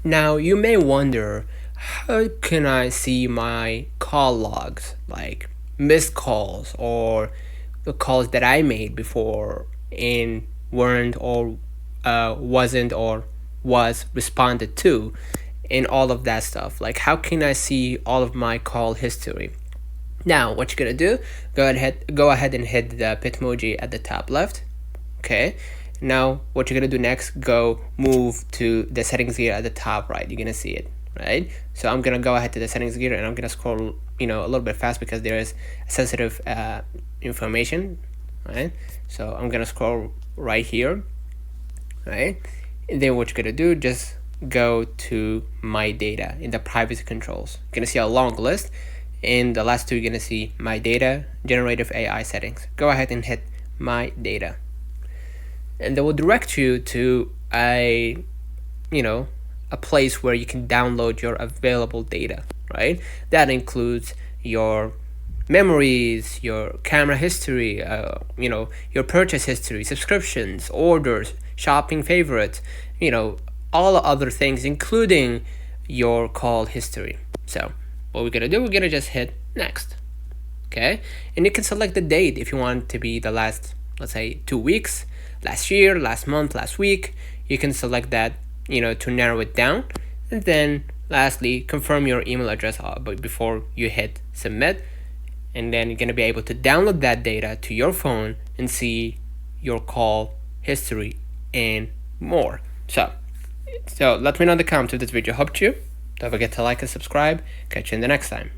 Now you may wonder, how can I see my call logs, like missed calls or the calls that I made before and weren't or wasn't or was responded to, and all of that stuff. Like, how can I see all of my call history? Now, what you're gonna do? Go ahead and hit the Bitmoji at the top left. Okay. Now, what you're gonna do next? Go move to the settings gear at the top right. You're gonna see it, right? So I'm gonna go ahead to the settings gear and I'm gonna scroll, a little bit fast because there is sensitive information, right? So I'm gonna scroll right here, right? And then what you're gonna do? Just go to my data in the privacy controls. You're gonna see a long list. In the last two, you're gonna see my data, generative AI settings. Go ahead and hit my data, and they will direct you to a place where you can download your available data, right? That includes your memories, your camera history, your purchase history, subscriptions, orders, shopping favorites, all other things, including your call history. So what we're gonna do, we're gonna just hit next. Okay, and you can select the date if you want it to be the last, let's say, 2 weeks, last year, last month, last week. You can select that, to narrow it down. And then lastly, confirm your email address before you hit submit. And then you're gonna be able to download that data to your phone and see your call history and more. So let me know in the comments if this video helped you. Don't forget to like and subscribe. Catch you in the next time.